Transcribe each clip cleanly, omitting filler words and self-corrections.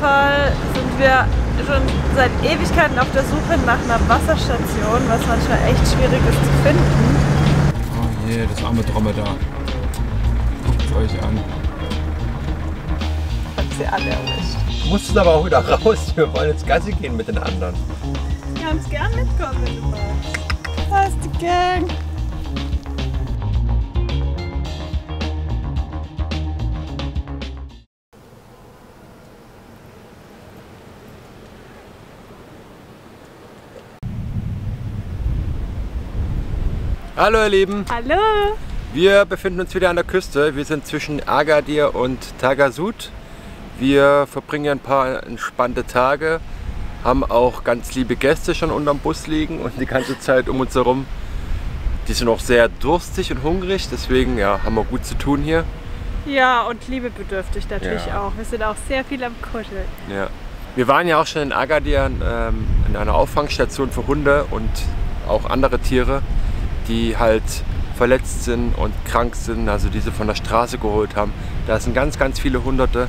Fall sind wir schon seit Ewigkeiten auf der Suche nach einer Wasserstation, was manchmal echt schwierig ist zu finden. Oh je, das arme Dromedar. Guckt es euch an. Hat sie alle erwischt. Du musst aber auch wieder raus. Wir wollen jetzt Gassi gehen mit den anderen. Du kannst gern mitkommen, wenn du magst. Da ist die Gang. Hallo ihr Lieben. Hallo. Wir befinden uns wieder an der Küste. Wir sind zwischen Agadir und Tagasut. Wir verbringen ein paar entspannte Tage, haben auch ganz liebe Gäste schon unterm Bus liegen und die ganze Zeit um uns herum. Die sind auch sehr durstig und hungrig, deswegen ja, haben wir gut zu tun hier. Ja, und liebebedürftig natürlich Ja. auch. Wir sind auch sehr viel am Kuscheln. Ja. Wir waren ja auch schon in Agadir in einer Auffangstation für Hunde und auch andere Tiere, die halt verletzt sind und krank sind, also die sie von der Straße geholt haben. Da sind ganz, ganz viele hunderte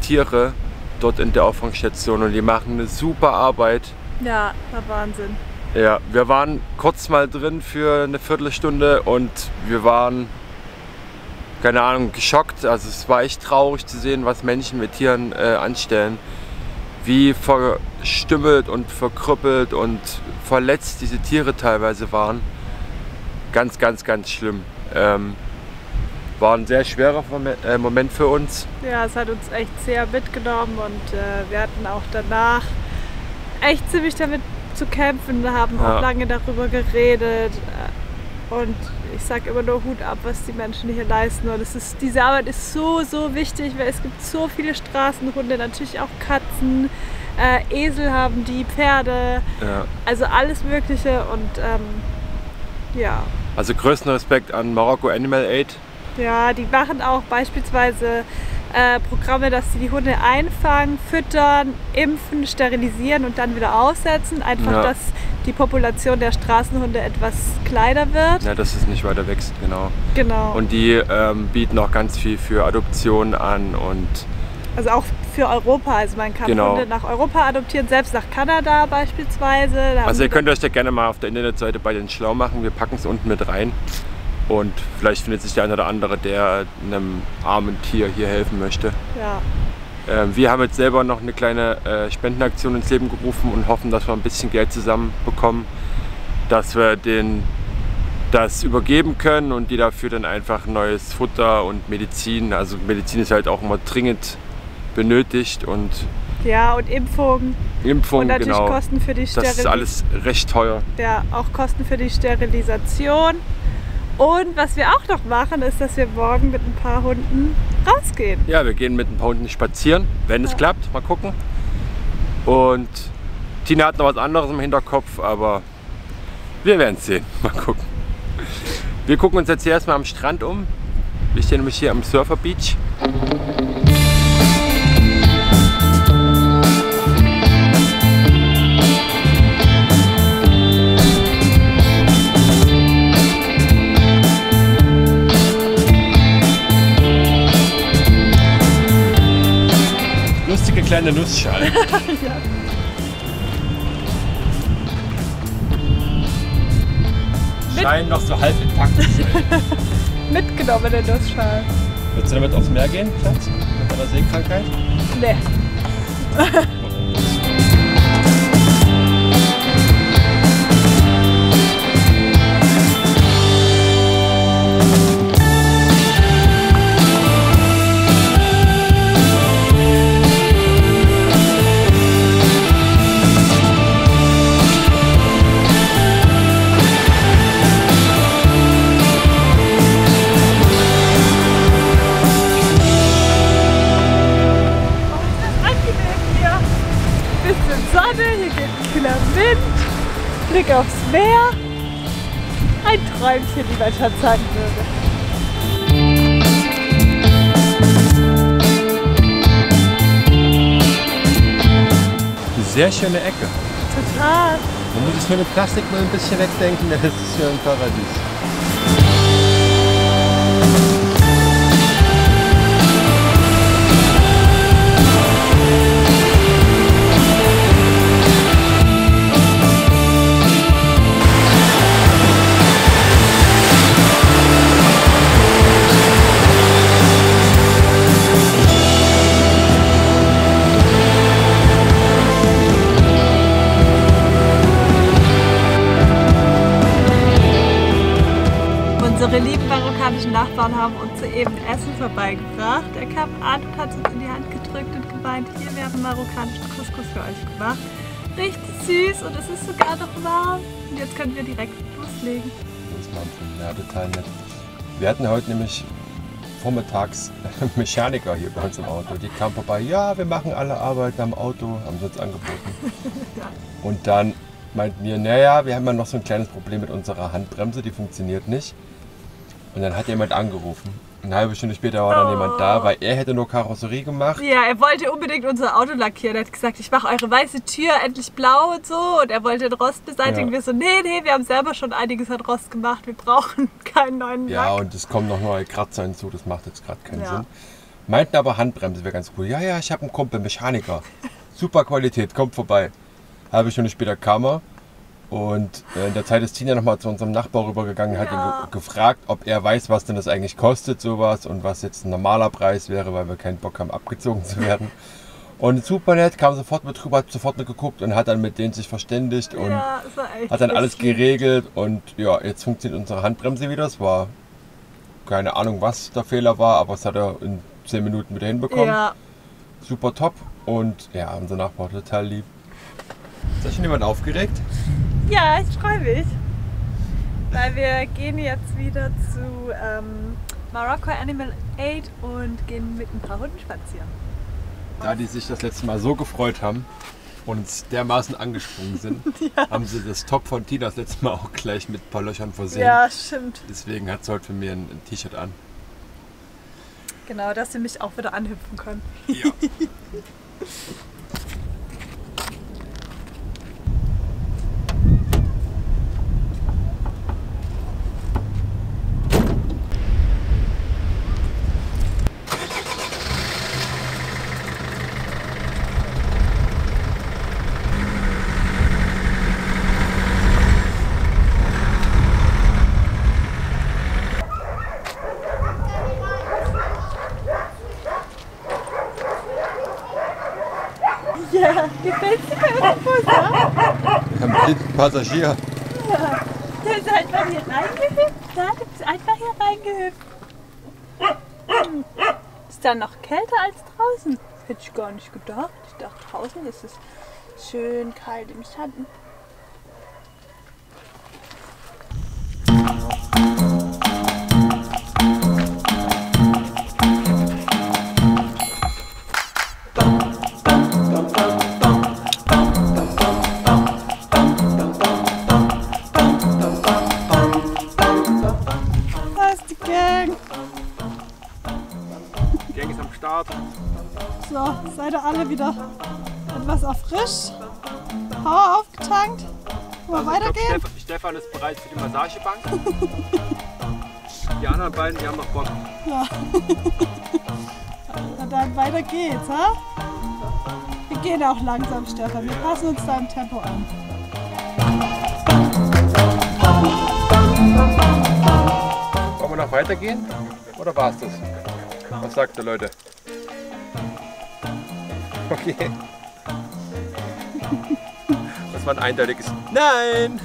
Tiere dort in der Auffangstation und die machen eine super Arbeit. Ja, war Wahnsinn. Ja, wir waren kurz mal drin für eine Viertelstunde und wir waren, keine Ahnung, geschockt. Also es war echt traurig zu sehen, was Menschen mit Tieren anstellen. Wie verstümmelt und verkrüppelt und verletzt diese Tiere teilweise waren. Ganz, ganz, ganz schlimm. War ein sehr schwerer Moment für uns. Ja, es hat uns echt sehr mitgenommen und wir hatten auch danach echt ziemlich damit zu kämpfen, haben auch lange darüber geredet und ich sage immer nur Hut ab, was die Menschen hier leisten und diese Arbeit ist so, so wichtig, weil es gibt so viele Straßenhunde, natürlich auch Katzen, Esel haben die, Pferde, also alles Mögliche und ja. Also größten Respekt an Marokko Animal Aid. Ja, die machen auch beispielsweise Programme, dass sie die Hunde einfangen, füttern, impfen, sterilisieren und dann wieder aussetzen. Einfach, dass die Population der Straßenhunde etwas kleiner wird. Ja, dass es nicht weiter wächst, genau. Genau. Und die bieten auch ganz viel für Adoption an und also auch für Europa, also man kann Hunde nach Europa adoptieren, selbst nach Kanada beispielsweise. Also ihr könnt euch da gerne mal auf der Internetseite bei den schlau machen, wir packen es unten mit rein. Und vielleicht findet sich der eine oder andere, der einem armen Tier hier helfen möchte. Ja. Wir haben jetzt selber noch eine kleine Spendenaktion ins Leben gerufen und hoffen, dass wir ein bisschen Geld zusammenbekommen, dass wir denen das übergeben können und die dafür dann einfach neues Futter und Medizin, also Medizin ist halt auch immer dringend benötigt und ja, und Impfung und natürlich genau. Kosten für die Sterilisation. Das ist alles recht teuer. Ja, auch Kosten für die Sterilisation. Und was wir auch noch machen, ist, dass wir morgen mit ein paar Hunden rausgehen. Ja, wir gehen mit ein paar Hunden spazieren, wenn es klappt, mal gucken. Und Tina hat noch was anderes im Hinterkopf, aber wir werden es sehen, mal gucken. Wir gucken uns jetzt hier erstmal am Strand um. Wir stehen nämlich hier am Surfer Beach. Lustige kleine Nussschale. Ja. Scheint noch so halb intakt zu sein. Mitgenommene Nussschale. Willst du damit aufs Meer gehen, Schatz? Mit deiner Seekrankheit? Nee. Blick aufs Meer. Ein Träumchen, wie mein Schatz sagen würde. Eine sehr schöne Ecke. Total. Man muss sich nur mit Plastik mal ein bisschen wegdenken, das ist ja ein Paradies. gefahren haben und soeben Essen vorbeigebracht. Er kam an und hat es uns in die Hand gedrückt und gemeint, hier, wir haben marokkanischen Couscous für euch gemacht. Richtig süß und es ist sogar noch warm. Und jetzt können wir direkt loslegen. Das war ja total nett. Wir hatten heute nämlich vormittags Mechaniker hier bei uns im Auto. Die kamen vorbei, ja, wir machen alle Arbeiten am Auto, haben sie uns angeboten. Ja. Und dann meinten wir, naja, wir haben ja noch so ein kleines Problem mit unserer Handbremse, die funktioniert nicht. Und dann hat jemand angerufen. Eine halbe Stunde später war dann jemand da, weil er hätte nur Karosserie gemacht. Ja, er wollte unbedingt unser Auto lackieren. Er hat gesagt, ich mache eure weiße Tür endlich blau und so. Und er wollte den Rost beseitigen. Ja. Wir so, nee, wir haben selber schon einiges an Rost gemacht. Wir brauchen keinen neuen Lack. Ja, und es kommen noch neue Kratzer hinzu, das macht jetzt gerade keinen Ja. Sinn. Meinten aber Handbremse wäre ganz cool. Ja, ich habe einen Kumpel, Mechaniker. Super Qualität, kommt vorbei. Halbe Stunde später kam er. Und in der Zeit ist Tina nochmal zu unserem Nachbar rübergegangen, hat ihn gefragt, ob er weiß, was denn das eigentlich kostet, sowas, und was jetzt ein normaler Preis wäre, weil wir keinen Bock haben, abgezogen zu werden. Und super nett, kam sofort mit rüber, hat sofort mit geguckt und hat dann mit denen sich verständigt und Ja, das war echt hat dann alles richtig. geregelt. Und ja, jetzt funktioniert unsere Handbremse wieder. Es war keine Ahnung, was der Fehler war, aber es hat er in 10 Minuten wieder hinbekommen. Ja, Super top. Und ja, unser Nachbar total lieb. Ist da schon jemand aufgeregt? ja, ich freue mich. Weil wir gehen jetzt wieder zu Morocco Animal Aid und gehen mit ein paar Hunden spazieren. Da die sich das letzte Mal so gefreut haben und uns dermaßen angesprungen sind, haben sie das Top von Tina das letzte Mal auch gleich mit ein paar Löchern versehen. Ja, stimmt. Deswegen hat sie heute für mir ein T-Shirt an. Genau, dass sie mich auch wieder anhüpfen können. Ja. Ja, gefällt dir der Bus, ja? Wir haben einen blinden Passagier. Der ist einfach hier reingehüpft. Da, der ist einfach hier reingehüpft. Ist dann noch kälter als draußen? Hätte ich gar nicht gedacht. Ich dachte, draußen ist es schön kalt im Schatten. Da ist die Gang. Die Gang ist am Start. So, seid ihr alle wieder etwas erfrischt? Power aufgetankt? Wollen wir weitergehen? Stefan ist bereit für die Massagebank. Die anderen beiden, die haben noch Bock. Ja. Na dann weiter geht's, ha? Wir gehen auch langsam, Stefan. Wir passen uns deinem Tempo an. Wollen wir noch weitergehen? Oder war's das? Was sagt ihr, Leute? Okay. Das war ein eindeutiges Nein!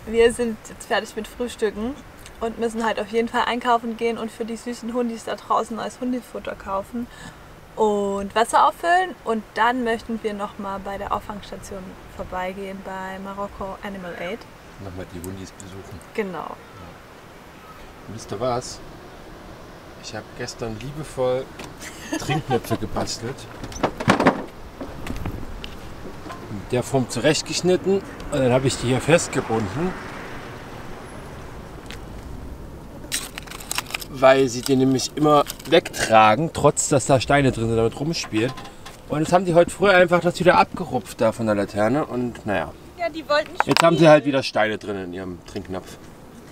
Wir sind jetzt fertig mit Frühstücken und müssen halt auf jeden Fall einkaufen gehen und für die süßen Hundis da draußen als Hundefutter kaufen und Wasser auffüllen. Und dann möchten wir nochmal bei der Auffangstation vorbeigehen bei Morocco Animal Aid. Nochmal die Hundis besuchen. Genau. Und wisst ihr was? Ich habe gestern liebevoll Trinknöpfe gebastelt. Mit der Form zurechtgeschnitten und dann habe ich die hier festgebunden. Weil sie die nämlich immer wegtragen, trotz dass da Steine drin sind, damit rumspielen. Und jetzt haben die heute früh einfach das wieder abgerupft da von der Laterne und naja. Ja, die wollten spielen. Jetzt haben sie halt wieder Steine drin in ihrem Trinknapf.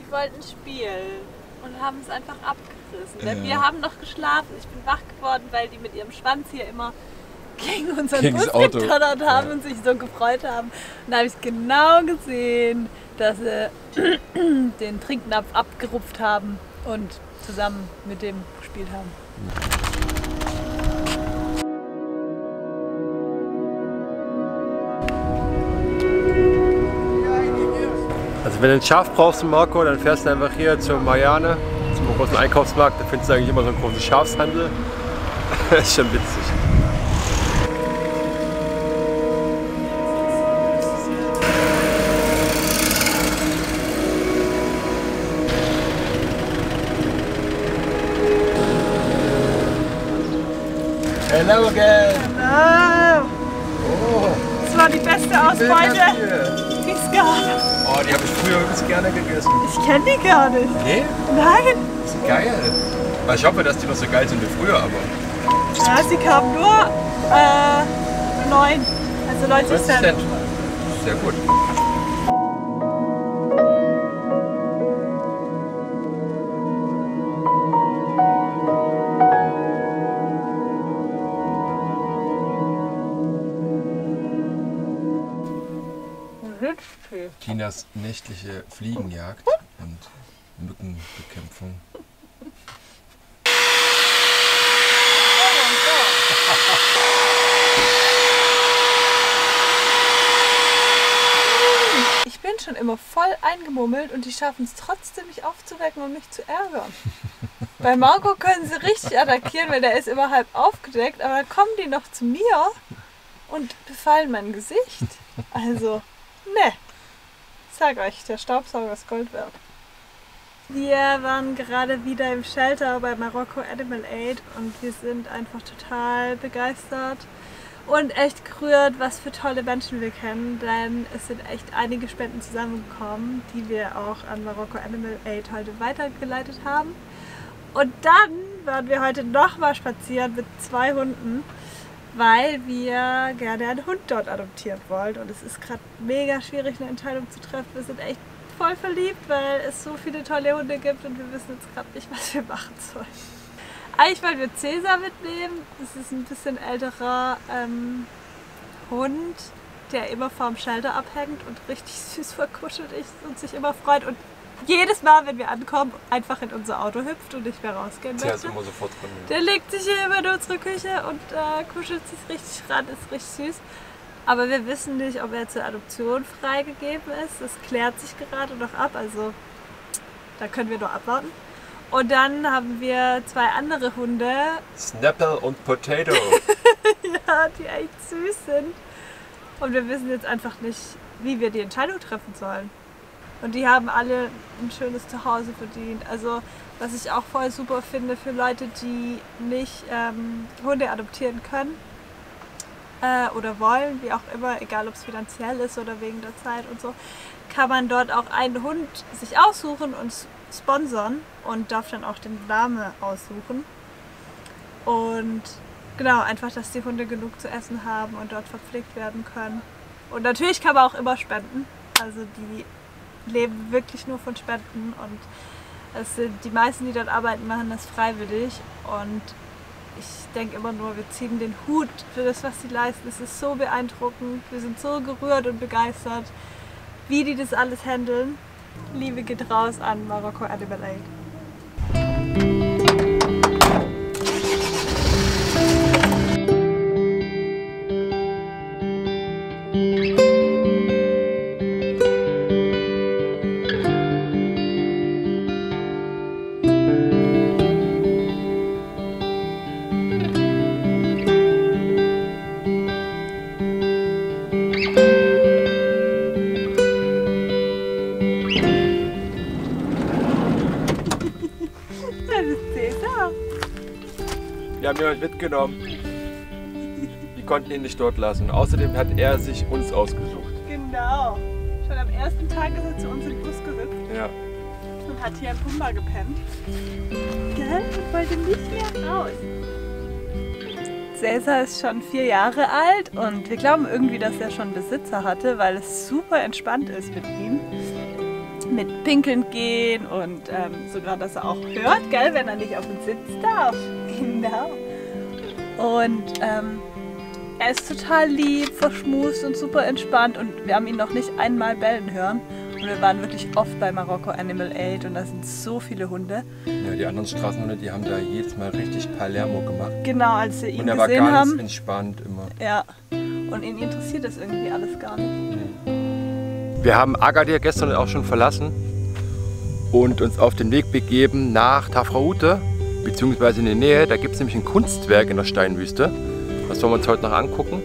Die wollten spielen und haben es einfach abgerissen. Denn Ja. wir haben noch geschlafen. Ich bin wach geworden, weil die mit ihrem Schwanz hier immer gegen unseren Bus gedonnert haben und sich so gefreut haben. Und da habe ich genau gesehen, dass sie den Trinknapf abgerupft haben und zusammen mit dem gespielt haben. Also wenn du ein Schaf brauchst, Marco, dann fährst du einfach hier zur Marianne, zum großen Einkaufsmarkt. Da findest du eigentlich immer so einen großen Schafshandel. Das ist schon witzig. Hello again! Hello! Oh, Das war die beste Ausbeute, die es gab. oh, die habe ich früher übelst gerne gegessen. Ich kenne die gar nicht. Nee? Nein! Das ist geil. Ich hoffe, dass die noch so geil sind wie früher, aber... Ja, sie kamen nur 9, also 90 Cent. Sehr gut. Chinas nächtliche Fliegenjagd und Mückenbekämpfung. Ich bin schon immer voll eingemummelt und die schaffen es trotzdem, mich aufzuwecken und mich zu ärgern. Bei Marco können sie richtig attackieren, weil der ist immer halb aufgedeckt, aber dann kommen die noch zu mir und befallen mein Gesicht. Also, ne. Ich sag euch, der Staubsauger ist Gold wert. Wir waren gerade wieder im Shelter bei Marokko Animal Aid und wir sind einfach total begeistert und echt gerührt, was für tolle Menschen wir kennen, denn es sind echt einige Spenden zusammengekommen, die wir auch an Marokko Animal Aid heute weitergeleitet haben. Und dann waren wir heute nochmal spazieren mit 2 Hunden, weil wir gerne einen Hund dort adoptieren wollen. Und es ist gerade mega schwierig, eine Entscheidung zu treffen. Wir sind echt voll verliebt, weil es so viele tolle Hunde gibt und wir wissen jetzt gerade nicht, was wir machen sollen. Eigentlich wollen wir Cäsar mitnehmen. Das ist ein bisschen älterer Hund, der immer vorm Shelter abhängt und richtig süß verkuschelt ist und sich immer freut. Und jedes Mal, wenn wir ankommen, einfach in unser Auto hüpft und nicht mehr rausgehen möchte. Immer sofort drin. Der legt sich hier immer in unsere Küche und kuschelt sich richtig ran, ist richtig süß. Aber wir wissen nicht, ob er zur Adoption freigegeben ist. Das klärt sich gerade noch ab, also da können wir nur abwarten. Und dann haben wir 2 andere Hunde. Snapple und Potato. Ja, die echt süß sind. Und wir wissen jetzt einfach nicht, wie wir die Entscheidung treffen sollen. Und die haben alle ein schönes Zuhause verdient. Also was ich auch voll super finde für Leute, die nicht Hunde adoptieren können oder wollen, wie auch immer, egal ob es finanziell ist oder wegen der Zeit und so, kann man dort auch einen Hund sich aussuchen und sponsern und darf dann auch den Namen aussuchen. Und genau, einfach, dass die Hunde genug zu essen haben und dort verpflegt werden können. Und natürlich kann man auch immer spenden. Also die leben wirklich nur von Spenden und es sind die meisten, die dort arbeiten, machen das freiwillig und ich denke immer nur, wir ziehen den Hut für das, was sie leisten. Es ist so beeindruckend, wir sind so gerührt und begeistert, wie die das alles handeln. Liebe geht raus an Marokko Animal Aid. Wir haben jemanden mitgenommen. Die konnten ihn nicht dort lassen. Außerdem hat er sich uns ausgesucht. Genau. Schon am ersten Tag ist er zu uns in den Bus gerückt. Ja. Und hat hier im Pumba gepennt. Gell? Und wollte nicht mehr raus. Cäsar ist schon 4 Jahre alt und wir glauben irgendwie, dass er schon Besitzer hatte, weil es super entspannt ist mit ihm. Mit Pinkeln gehen und sogar, dass er auch hört, gell, wenn er nicht auf den Sitz darf. Genau. Und Er ist total lieb, verschmust und super entspannt und wir haben ihn noch nicht einmal bellen hören. Und wir waren wirklich oft bei Marokko Animal Aid und da sind so viele Hunde. Ja, die anderen Straßenhunde, die haben da jedes Mal richtig Palermo gemacht. Genau, als wir ihn gesehen haben. Und er war ganz entspannt immer. Ja, und ihn interessiert das irgendwie alles gar nicht. Wir haben Agadir gestern auch schon verlassen und uns auf den Weg begeben nach Tafraoute, beziehungsweise in der Nähe. Da gibt es nämlich ein Kunstwerk in der Steinwüste. Das wollen wir uns heute noch angucken.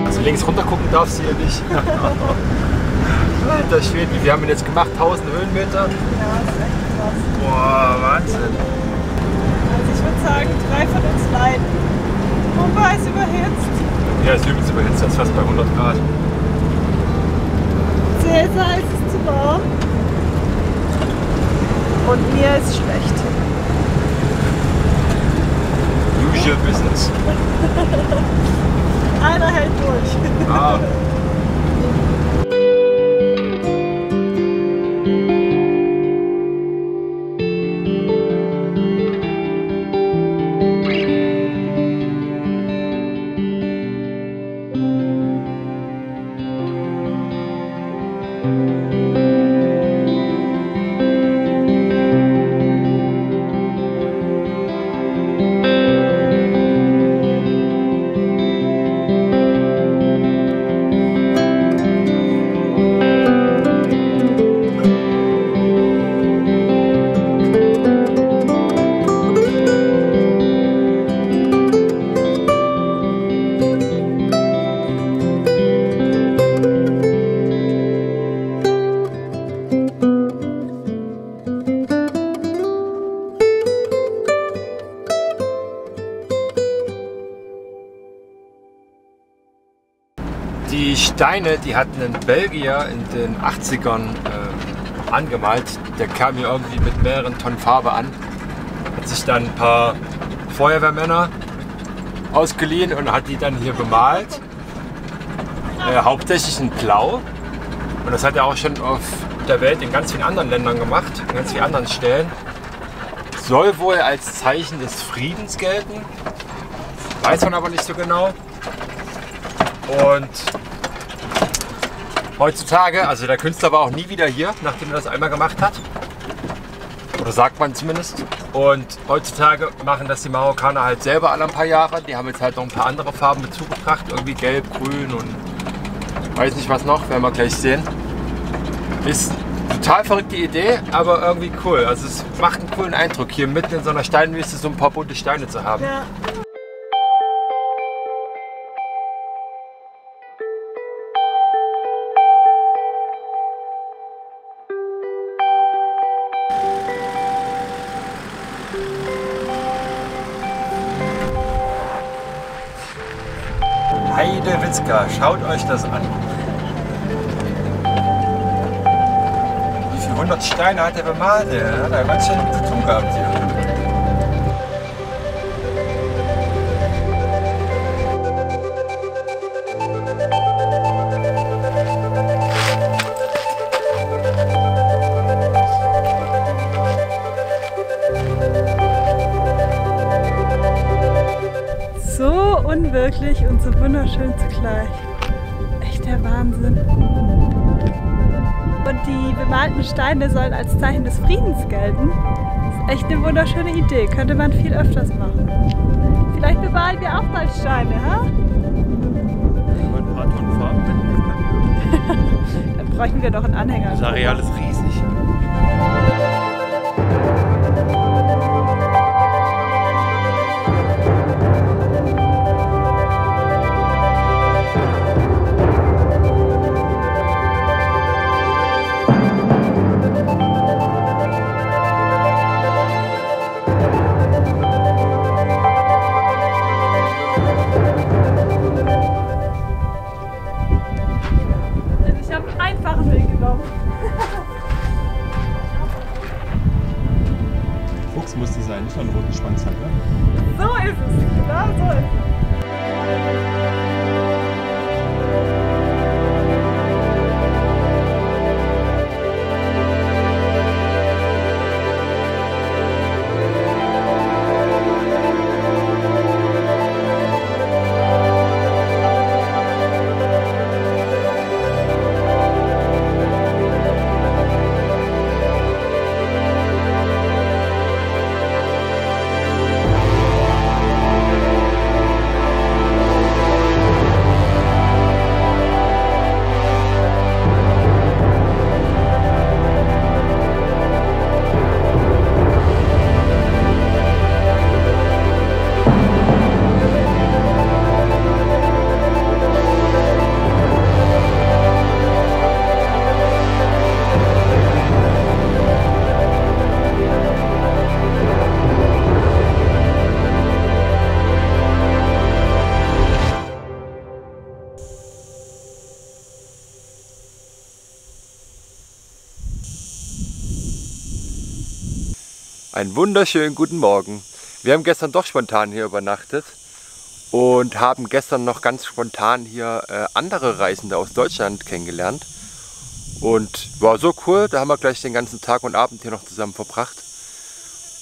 Also links runter gucken darfst du hier nicht. Alter Schwede, wie haben wir jetzt gemacht? 1000 Höhenmeter? Ja, das ist echt krass. Boah, Wahnsinn. Also ich würde sagen, 3 von uns leiden. Wobei es überhitzt. Ja, es ist übelst überhitzt, das ist fast bei 100 Grad. Cäsar ist es zu warm. Und mir ist schlecht. Usual business. Einer hält durch. Ah. Die Steine, die hatten ein Belgier in den 80ern angemalt. Der kam hier irgendwie mit mehreren Tonnen Farbe an. Hat sich dann ein paar Feuerwehrmänner ausgeliehen und hat die dann hier bemalt. Hauptsächlich in Blau. Und das hat er auch schon auf der Welt in ganz vielen anderen Ländern gemacht, in ganz vielen anderen Stellen. Soll wohl als Zeichen des Friedens gelten. Weiß man aber nicht so genau. Und heutzutage, also der Künstler war auch nie wieder hier, nachdem er das einmal gemacht hat. Oder sagt man zumindest. Und heutzutage machen das die Marokkaner halt selber alle ein paar Jahre. Die haben jetzt halt noch ein paar andere Farben dazugebracht. Irgendwie gelb, grün und weiß nicht was noch, werden wir gleich sehen. Ist eine total verrückte Idee, aber irgendwie cool. Also es macht einen coolen Eindruck, hier mitten in so einer Steinwüste so ein paar bunte Steine zu haben. Ja. Heidewitzka, schaut euch das an. Wie viele 100 Steine hat er bemalt? Der hat ganz schön zu tun gehabt hier. So unwirklich und so wunderschön zugleich. Echt der Wahnsinn. Und die bemalten Steine sollen als Zeichen des Friedens gelten. Das ist echt eine wunderschöne Idee. Könnte man viel öfters machen. Vielleicht bemalen wir auch bald Steine, ha? Ein paar Tonnen Farben mitnehmen. Dann bräuchten wir doch einen Anhänger. Das Areal ist riesig. Fuchs muss die sein, nicht nur einen roten Schwanz hat, ne? So ist es, genau so ist es. Einen wunderschönen guten Morgen. Wir haben gestern doch spontan hier übernachtet und haben gestern noch ganz spontan hier andere Reisende aus Deutschland kennengelernt. Und war so cool, da haben wir gleich den ganzen Tag und Abend hier noch zusammen verbracht.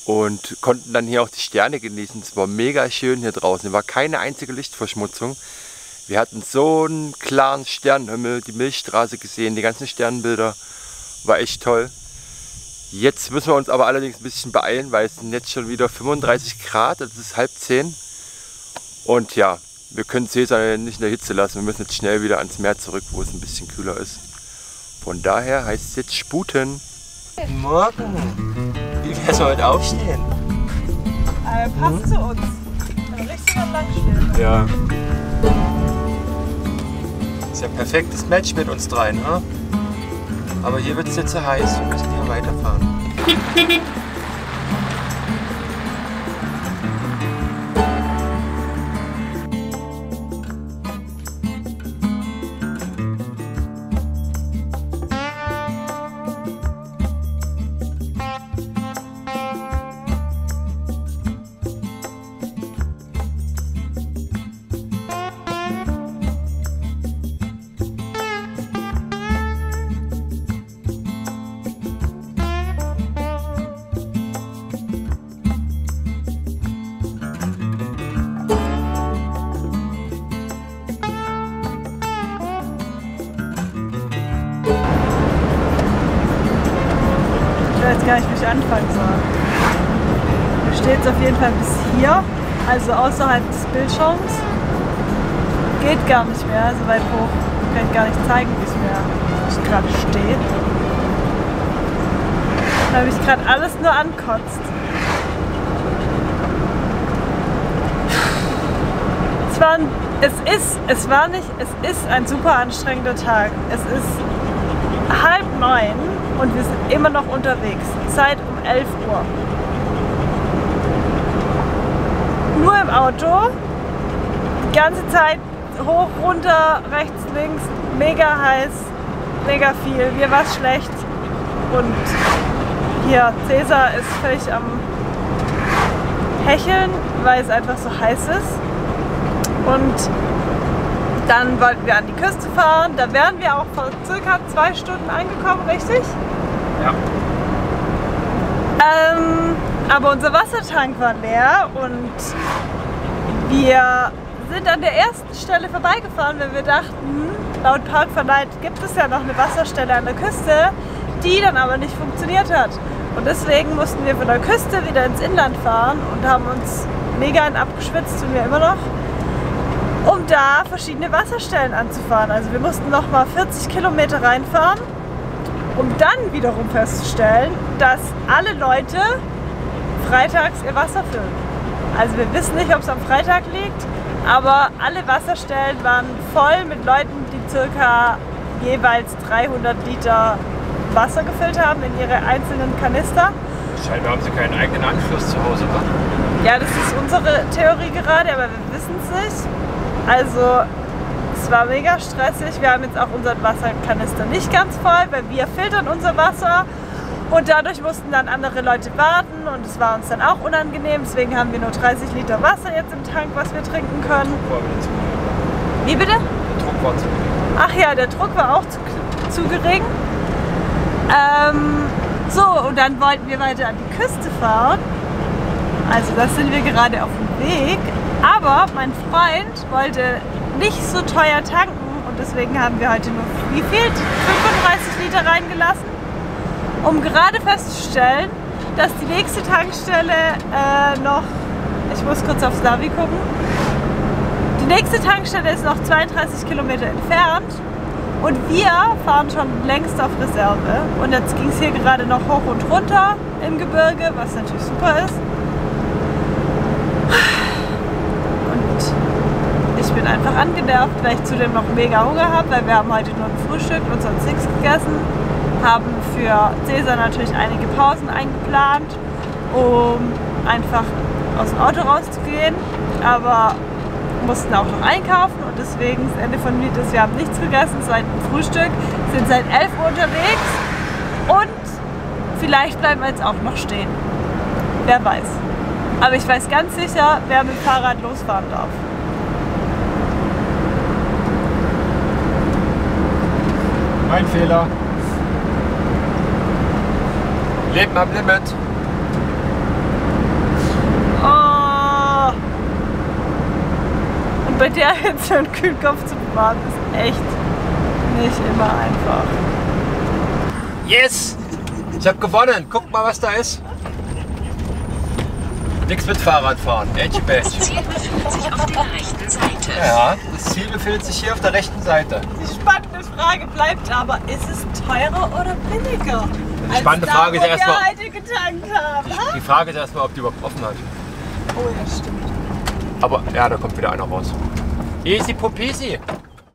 Und konnten dann hier auch die Sterne genießen. Es war mega schön hier draußen, es war keine einzige Lichtverschmutzung. Wir hatten so einen klaren Sternenhimmel, die Milchstraße gesehen, die ganzen Sternbilder. War echt toll. Jetzt müssen wir uns aber allerdings ein bisschen beeilen, weil es sind jetzt schon wieder 35 Grad, es ist 9:30. Und ja, wir können Cäsar nicht in der Hitze lassen, wir müssen jetzt schnell wieder ans Meer zurück, wo es ein bisschen kühler ist. Von daher heißt es jetzt sputen. Guten Morgen. Wie wär's heute aufstehen? Passt zu uns. Richtig mal lang stehen. Ja. Ist ja ein perfektes Match mit uns dreien, ne? Aber hier wird es jetzt so heiß, wir müssen hier weiterfahren. Ich weiß gar nicht, wie ich anfangen soll. Hier steht es auf jeden Fall bis hier, also außerhalb des Bildschirms. Geht gar nicht mehr, so weit hoch. Ich kann gar nicht zeigen, wie es gerade steht. Da habe ich gerade alles nur ankotzt. Es ist ein super anstrengender Tag. Es ist 8:30 und wir sind immer noch unterwegs. Zeit um 11 Uhr. Nur im Auto. Die ganze Zeit hoch, runter, rechts, links. Mega heiß, mega viel. Mir war es schlecht. Und hier, Cäsar ist völlig am Hecheln, weil es einfach so heiß ist. Und dann wollten wir an die Küste fahren. Da wären wir auch vor circa 2 Stunden angekommen, richtig? Ja. Aber unser Wassertank war leer und wir sind an der ersten Stelle vorbeigefahren, weil wir dachten, laut Parkverleih gibt es ja noch eine Wasserstelle an der Küste, die dann aber nicht funktioniert hat. Und deswegen mussten wir von der Küste wieder ins Inland fahren und haben uns mega abgeschwitzt, tun wir immer noch, um da verschiedene Wasserstellen anzufahren. Also wir mussten nochmal 40 Kilometer reinfahren, um dann wiederum festzustellen, dass alle Leute freitags ihr Wasser füllen. Also wir wissen nicht, ob es am Freitag liegt, aber alle Wasserstellen waren voll mit Leuten, die circa jeweils 300 Liter Wasser gefüllt haben in ihre einzelnen Kanister. Scheinbar haben sie keinen eigenen Anschluss zu Hause, oder? Ja, das ist unsere Theorie gerade, aber wir wissen es nicht. Also es war mega stressig. Wir haben jetzt auch unseren Wasserkanister nicht ganz voll, weil wir filtern unser Wasser und dadurch mussten dann andere Leute warten und es war uns dann auch unangenehm. Deswegen haben wir nur 30 Liter Wasser jetzt im Tank, was wir trinken können. Wie bitte? Der Druck war zu gering. Ach ja, der Druck war auch zu gering. So, und dann wollten wir weiter an die Küste fahren. Also da sind wir gerade auf dem Weg. Aber mein Freund wollte nicht so teuer tanken und deswegen haben wir heute nur, wie viel? 35 Liter reingelassen, um gerade festzustellen, dass die nächste Tankstelle noch, ich muss kurz aufs Navi gucken, die nächste Tankstelle ist noch 32 Kilometer entfernt und wir fahren schon längst auf Reserve. Und jetzt ging es hier gerade noch hoch und runter im Gebirge, was natürlich super ist. Ich bin einfach angenervt, weil ich zudem noch mega Hunger habe, weil wir haben heute nur ein Frühstück und sonst nichts gegessen. Haben für Cäsar natürlich einige Pausen eingeplant, um einfach aus dem Auto rauszugehen, aber mussten auch noch einkaufen und deswegen das Ende von Lied ist, wir haben nichts gegessen seit dem Frühstück, sind seit 11 Uhr unterwegs und vielleicht bleiben wir jetzt auch noch stehen. Wer weiß. Aber ich weiß ganz sicher, wer mit dem Fahrrad losfahren darf. Mein Fehler. Leben am Limit. Oh. Und bei der Hitze einen kühlen Kopf zu bewahren, ist echt nicht immer einfach. Yes! Ich habe gewonnen. Guck mal, was da ist. Nix mit Fahrradfahren. Edgy Badge. Das Ziel befindet sich auf der rechten Seite. Ja, das Ziel befindet sich hier auf der rechten Seite. Die spannende Frage bleibt aber, ist es teurer oder billiger? Die spannende Frage ist erstmal, wir heute getankt haben. die Frage ist erstmal, ob die überhaupt offen hat. Oh ja, stimmt. Aber ja, da kommt wieder einer raus. Easy Popisi.